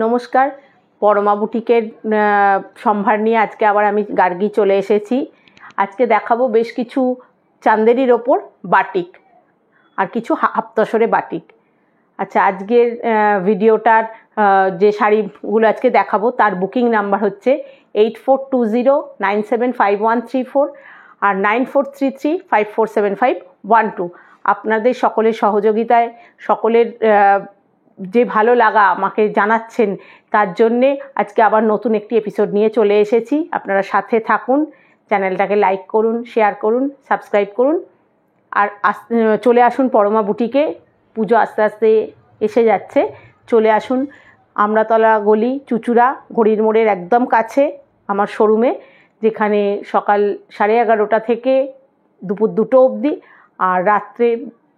নমস্কার, পরমা বুটিকের সম্ভার নিয়ে আজকে আবার আমি গার্গী চলে এসেছি। আজকে দেখাবো বেশ কিছু চান্দেরির ওপর বাটিক আর কিছু হাফ তসরে বাটিক। আচ্ছা, আজকের ভিডিওটার যে শাড়িগুলো আজকে দেখাবো তার বুকিং নাম্বার হচ্ছে 8420975134 আর 9433547512। আপনাদের সকলের সহযোগিতায়, সকলের যে ভালো লাগা আমাকে জানাচ্ছেন, তার জন্যে আজকে আবার নতুন একটি এপিসোড নিয়ে চলে এসেছি। আপনারা সাথে থাকুন, চ্যানেলটাকে লাইক করুন, শেয়ার করুন, সাবস্ক্রাইব করুন। আর চলে আসুন পরমা বুটিকে। পুজো আস্তে আস্তে এসে যাচ্ছে, চলে আসুন আমরাতলা গলি, চুচুড়া, ঘড়ির মোড়ের একদম কাছে আমার শোরুমে, যেখানে সকাল 11:30 থেকে দুপুর 2টো অবধি আর রাত্রে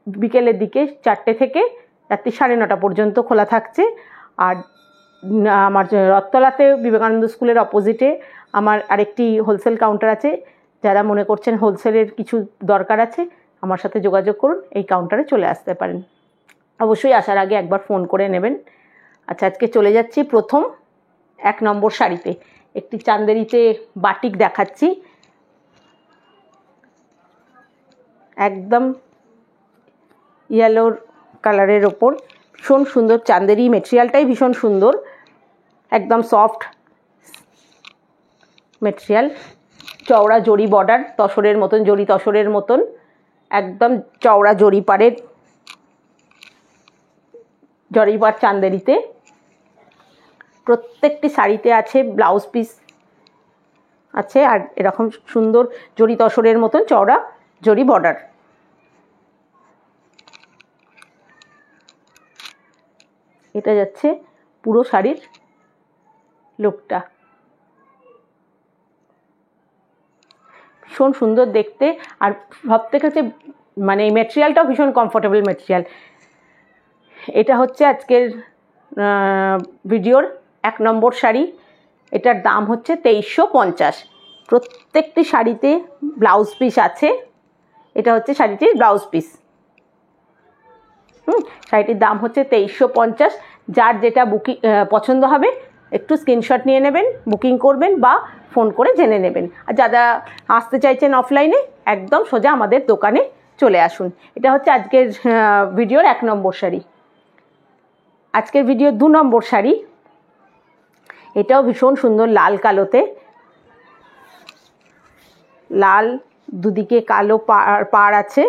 বিকেলের দিকে 4টে থেকে রাত্রি 9:30 পর্যন্ত খোলা থাকছে। আর আমার রথতলাতে বিবেকানন্দ স্কুলের অপোজিটে আমার আরেকটি হোলসেল কাউন্টার আছে। যারা মনে করছেন হোলসেলের কিছু দরকার আছে, আমার সাথে যোগাযোগ করুন, এই কাউন্টারে চলে আসতে পারেন। অবশ্যই আসার আগে একবার ফোন করে নেবেন। আচ্ছা, আজকে চলে যাচ্ছি প্রথম 1 নম্বর শাড়িতে। একটি চান্দেরিতে বাটিক দেখাচ্ছি, একদম ইয়েলোর কালারের ওপর ভীষণ সুন্দর চান্দেরি। মেটেরিয়ালটাই ভীষণ সুন্দর, একদম সফট মেটেরিয়াল, চওড়া জরি বর্ডার, তসরের মতন, জরি তসরের মতন, একদম চওড়া জরি পাড়ের জরিপাড় চান্দেরিতে। প্রত্যেকটি শাড়িতে আছে ব্লাউজ পিস আছে, আর এরকম সুন্দর জরি তসরের মতন চওড়া জরি বর্ডার। এটা যাচ্ছে পুরো শাড়ির লুকটা, ভীষণ সুন্দর দেখতে। আর সব থেকে হচ্ছে মানে এই মেটেরিয়ালটাও ভীষণ কমফোর্টেবল মেটেরিয়াল। এটা হচ্ছে আজকের ভিডিওর 1 নম্বর শাড়ি। এটার দাম হচ্ছে 2350। প্রত্যেকটি শাড়িতে ব্লাউজ পিস আছে। এটা হচ্ছে শাড়িটির ব্লাউজ পিস। শাড়িটির দাম হচ্ছে 2350। যার যেটা বুকিং পছন্দ হবে একটু স্ক্রিনশট নিয়ে নেবেন, বুকিং করবেন বা ফোন করে জেনে নেবেন। আর যারা আসতে চাইছেন অফলাইনে, একদম সোজা আমাদের দোকানে চলে আসুন। এটা হচ্ছে আজকের ভিডিওর 1 নম্বর শাড়ি। আজকের ভিডিওর 2 নম্বর শাড়ি, এটাও ভীষণ সুন্দর, লাল কালোতে, লাল দুদিকে কালো পাড় আছে,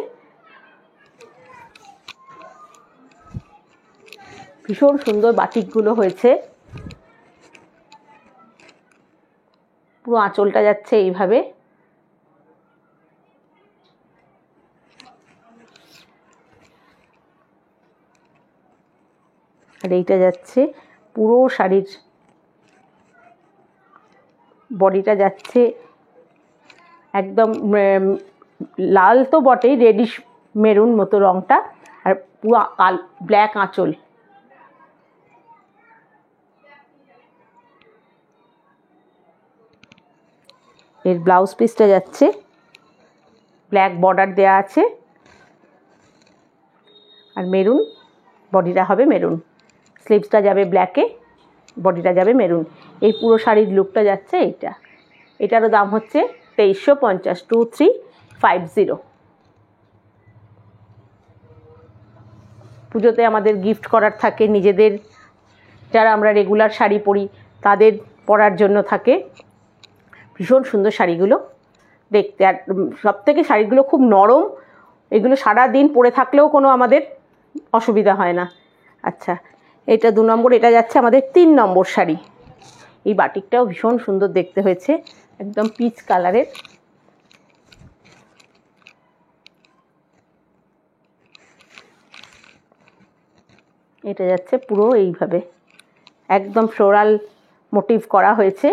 ভীষণ সুন্দর বাটিকগুলো হয়েছে। পুরো আঁচলটা যাচ্ছে এইভাবে, আর এইটা যাচ্ছে পুরো শাড়ির বডিটা যাচ্ছে একদম লাল তো বটেই, রেডিশ মেরুন মতো রঙটা, আর পুরো ব্ল্যাক আঁচল। এর ব্লাউজ পিসটা যাচ্ছে ব্ল্যাক বর্ডার দেয়া আছে, আর মেরুন বডিটা হবে মেরুন, স্লিভসটা যাবে ব্ল্যাকে, বডিটা যাবে মেরুন। এই পুরো শাড়ির লুকটা যাচ্ছে এইটা। এটারও দাম হচ্ছে 2350, 2350। পুজোতে আমাদের গিফট করার থাকে, নিজেদের যারা আমরা রেগুলার শাড়ি পরি তাদের পরার জন্য থাকে। ভীষণ সুন্দর শাড়িগুলো দেখতে, আর সবথেকে শাড়িগুলো খুব নরম। এগুলো সারা দিন পরে থাকলেও কোনো আমাদের অসুবিধা হয় না। আচ্ছা, এটা 2 নম্বর। এটা যাচ্ছে আমাদের 3 নম্বর শাড়ি। এই বাটিকটাও ভীষণ সুন্দর দেখতে হয়েছে, একদম পিচ কালারের। এটা যাচ্ছে পুরো এইভাবে, একদম ফ্লোরাল মোটিভ করা হয়েছে।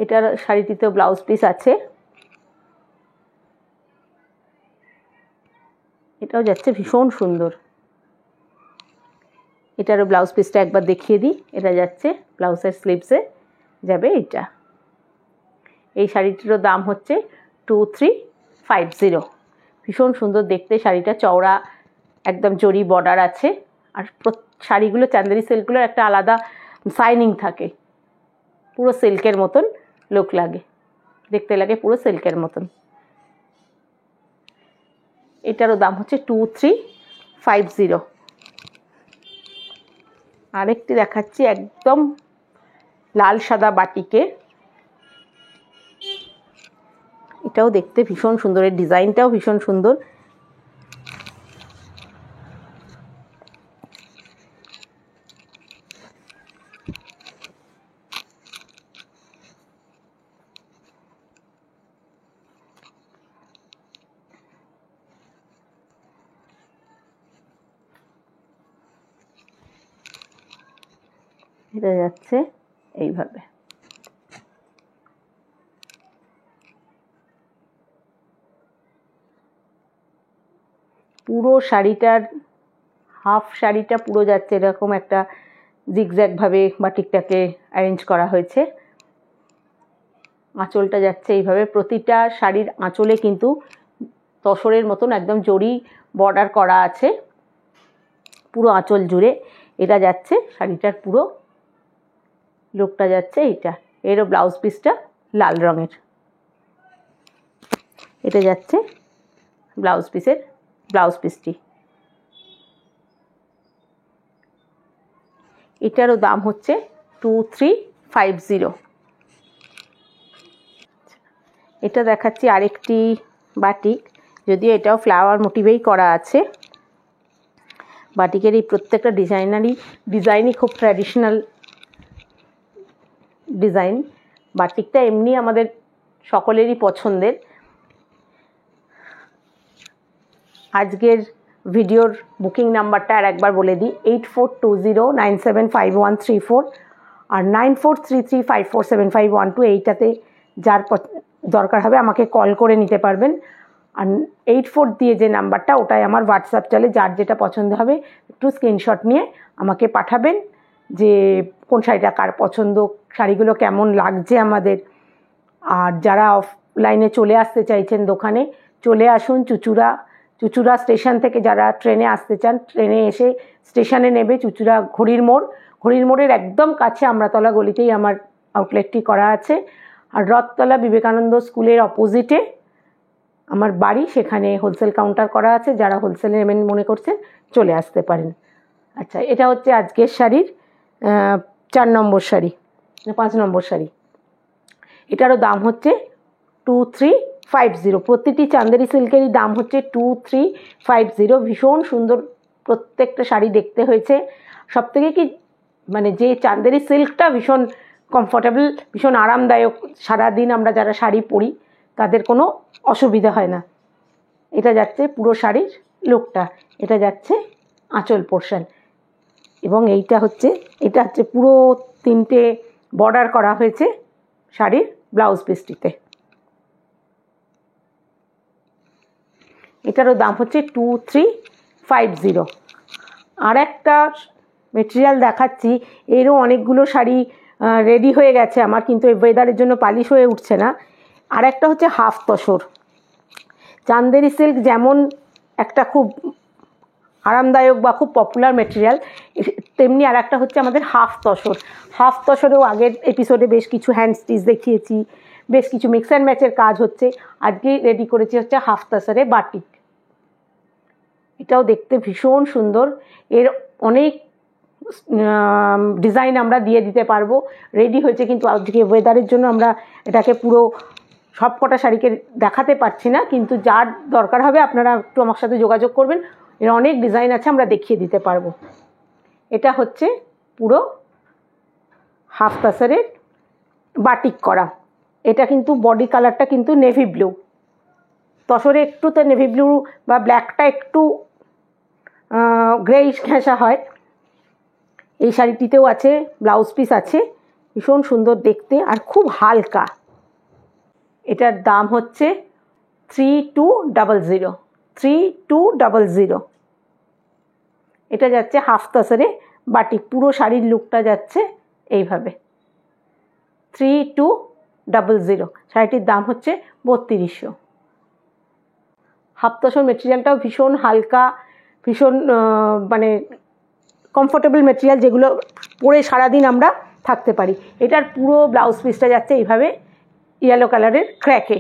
এটার শাড়িটিতেও ব্লাউজ পিস আছে। এটাও যাচ্ছে ভীষণ সুন্দর। এটারও ব্লাউজ পিসটা একবার দেখিয়ে দিই। এটা যাচ্ছে ব্লাউজের স্লিভসে যাবে এটা। এই শাড়িটিরও দাম হচ্ছে 2350। ভীষণ সুন্দর দেখতে। শাড়িটা চওড়া, একদম জরি বর্ডার আছে। আর শাড়িগুলো চান্দেরি সিল্কগুলোর একটা আলাদা শাইনিং থাকে, পুরো সিল্কের মতন লুক লাগে, দেখতে লাগে পুরো সিল্কের মতন। এটারও দাম হচ্ছে 2350। আরেকটি দেখাচ্ছি একদম লাল সাদা বাটিকে। এটাও দেখতে ভীষণ সুন্দর, এর ডিজাইনটাও ভীষণ সুন্দর। এটা যাচ্ছে এইভাবে। পুরো শাড়িটার হাফ শাড়িটা পুরো যাচ্ছে এরকম একটা জিগজ্যাগভাবে বাটিকটাকে অ্যারেঞ্জ করা হয়েছে। আঁচলটা যাচ্ছে এইভাবে। প্রতিটা শাড়ির আঁচলে কিন্তু তসরের মতন একদম জরি বর্ডার করা আছে পুরো আঁচল জুড়ে। এটা যাচ্ছে শাড়িটার পুরো লুকটা যাচ্ছে এইটা। এরও ব্লাউজ পিসটা লাল রঙের। এটা যাচ্ছে ব্লাউজ পিসটি। এটারও দাম হচ্ছে 2350। এটা দেখাচ্ছি আরেকটি বাটিক, যদিও এটাও ফ্লাওয়ার মোটিভেই করা আছে। বাটিকের এই প্রত্যেকটা ডিজাইনই খুব ট্র্যাডিশনাল ডিজাইন। বাটিকটা এমনি আমাদের সকলেরই পছন্দের। আজকের ভিডিওর বুকিং নাম্বারটা আর একবার বলে দিই, 8420975134 আর 9433547512। এইটাতে যার দরকার হবে আমাকে কল করে নিতে পারবেন। আর 84 দিয়ে যে নাম্বারটা, ওটাই আমার হোয়াটসঅ্যাপ চলে। যার যেটা পছন্দ হবে একটু স্ক্রিনশট নিয়ে আমাকে পাঠাবেন যে কোন শাড়িটা কার পছন্দ, শাড়িগুলো কেমন লাগছে আমাদের। আর যারা অফলাইনে চলে আসতে চাইছেন দোকানে, চলে আসুন। চুচুড়া স্টেশন থেকে যারা ট্রেনে আসতে চান, ট্রেনে এসে স্টেশনে নেবে চুচুড়া ঘড়ির মোড়ের একদম কাছে আমরাতলা গলিতেই আমার আউটলেটটি করা আছে। আর রথতলা বিবেকানন্দ স্কুলের অপোজিটে আমার বাড়ি, সেখানে হোলসেল কাউন্টার করা আছে। যারা হোলসেলে নেবেন মনে করছেন চলে আসতে পারেন। আচ্ছা, এটা হচ্ছে আজকের শাড়ির 4 নম্বর শাড়ি, 5 নম্বর শাড়ি। এটারও দাম হচ্ছে 2350। প্রতিটি চান্দেরি সিল্কেরই দাম হচ্ছে 2350। ভীষণ সুন্দর প্রত্যেকটা শাড়ি দেখতে হয়েছে। সবথেকে কি মানে যে চান্দেরি সিল্কটা ভীষণ কমফোর্টেবল, ভীষণ আরামদায়ক। সারাদিন আমরা যারা শাড়ি পরি তাদের কোনো অসুবিধা হয় না। এটা যাচ্ছে পুরো শাড়ির লুকটা। এটা যাচ্ছে আঁচল পোর্শন, এবং এটা হচ্ছে পুরো 3টে বর্ডার করা হয়েছে শাড়ির ব্লাউজ পিসটিতে। এটারও দাম হচ্ছে 2350। আর একটা মেটেরিয়াল দেখাচ্ছি, এরও অনেকগুলো শাড়ি রেডি হয়ে গেছে আমার, কিন্তু এই ওয়েদারের জন্য পালিশ হয়ে উঠছে না। আর একটা হচ্ছে হাফ তসর। চান্দেরি সিল্ক যেমন একটা খুব আরামদায়ক বা খুব পপুলার মেটেরিয়াল, তেমনি আর একটা হচ্ছে আমাদের হাফ তসর। হাফ তসরেও আগের এপিসোডে বেশ কিছু হ্যান্ড স্টিচ দেখিয়েছি, বেশ কিছু মিক্স অ্যান্ড ম্যাচের কাজ হচ্ছে। আজকে রেডি করেছি হচ্ছে হাফ তসরে বাটিক। এটাও দেখতে ভীষণ সুন্দর। এর অনেক ডিজাইন আমরা দিয়ে দিতে পারবো। রেডি হয়েছে, কিন্তু আজকে ওয়েদারের জন্য আমরা এটাকে পুরো সব কটা শাড়িকে দেখাতে পারছি না, কিন্তু যার দরকার হবে আপনারা একটু আমার সাথে যোগাযোগ করবেন। এর অনেক ডিজাইন আছে, আমরা দেখিয়ে দিতে পারবো। এটা হচ্ছে পুরো হাফ তাসারের বাটিক করা। এটা কিন্তু বডি কালারটা কিন্তু নেভি ব্লু, তসরে একটু তো নেভি ব্লু বা ব্ল্যাকটা একটু গ্রেইশ ঘেঁষা হয়। এই শাড়িটিতেও আছে ব্লাউজ পিস আছে, ভীষণ সুন্দর দেখতে আর খুব হালকা। এটার দাম হচ্ছে 3200। এটা যাচ্ছে হাফ তসরে বাটিক। পুরো শাড়ির লুকটা যাচ্ছে এইভাবে 3200। শাড়িটির দাম হচ্ছে 3200। হাফ তসর মেটেরিয়ালটাও ভীষণ হালকা, ভীষণ মানে কমফোর্টেবল মেটেরিয়াল, যেগুলো পরে সারাদিন আমরা থাকতে পারি। এটার পুরো ব্লাউজ পিসটা যাচ্ছে এইভাবে ইয়েলো কালারের ক্র্যাকে।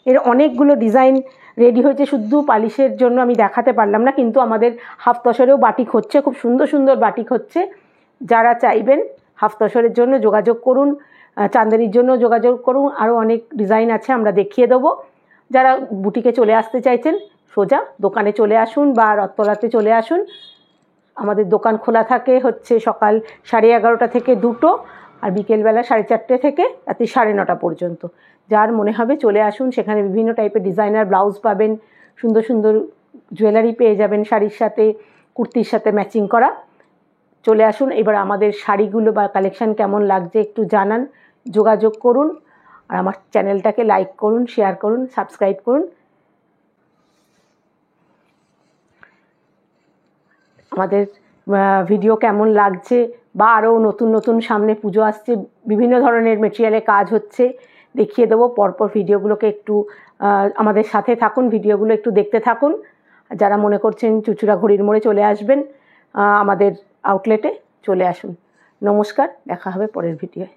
এর অনেকগুলো ডিজাইন রেডি হয়েছে, শুধু পালিশের জন্য আমি দেখাতে পারলাম না, কিন্তু আমাদের হাফ তসরেও বাটিক হচ্ছে, খুব সুন্দর সুন্দর বাটিক হচ্ছে। যারা চাইবেন হাফ তসরের জন্য যোগাযোগ করুন, চান্দেরির জন্য যোগাযোগ করুন, আরও অনেক ডিজাইন আছে, আমরা দেখিয়ে দেবো। যারা বুটিকে চলে আসতে চাইছেন সোজা দোকানে চলে আসুন বা রথতলাতে চলে আসুন। আমাদের দোকান খোলা থাকে হচ্ছে সকাল 11:30 থেকে 2, আর বিকেলবেলা 4:30 থেকে রাত্রি 9:30 পর্যন্ত। যার মনে হবে চলে আসুন, সেখানে বিভিন্ন টাইপের ডিজাইনার ব্লাউজ পাবেন, সুন্দর সুন্দর জুয়েলারি পেয়ে যাবেন শাড়ির সাথে, কুর্তির সাথে ম্যাচিং করা। চলে আসুন। এবার আমাদের শাড়িগুলো বা কালেকশান কেমন লাগছে একটু জানান, যোগাযোগ করুন, আর আমার চ্যানেলটাকে লাইক করুন, শেয়ার করুন, সাবস্ক্রাইব করুন। আমাদের ভিডিও কেমন লাগছে, বা আরও নতুন নতুন সামনে পুজো আসছে, বিভিন্ন ধরনের মেটেরিয়ালে কাজ হচ্ছে, দেখিয়ে দেবো। পরপর ভিডিওগুলোকে একটু আমাদের সাথে থাকুন, ভিডিওগুলো একটু দেখতে থাকুন। যারা মনে করছেন চুঁচুড়া ঘড়ির মোড়ে চলে আসবেন, আমাদের আউটলেটে চলে আসুন। নমস্কার, দেখা হবে পরের ভিডিওয়।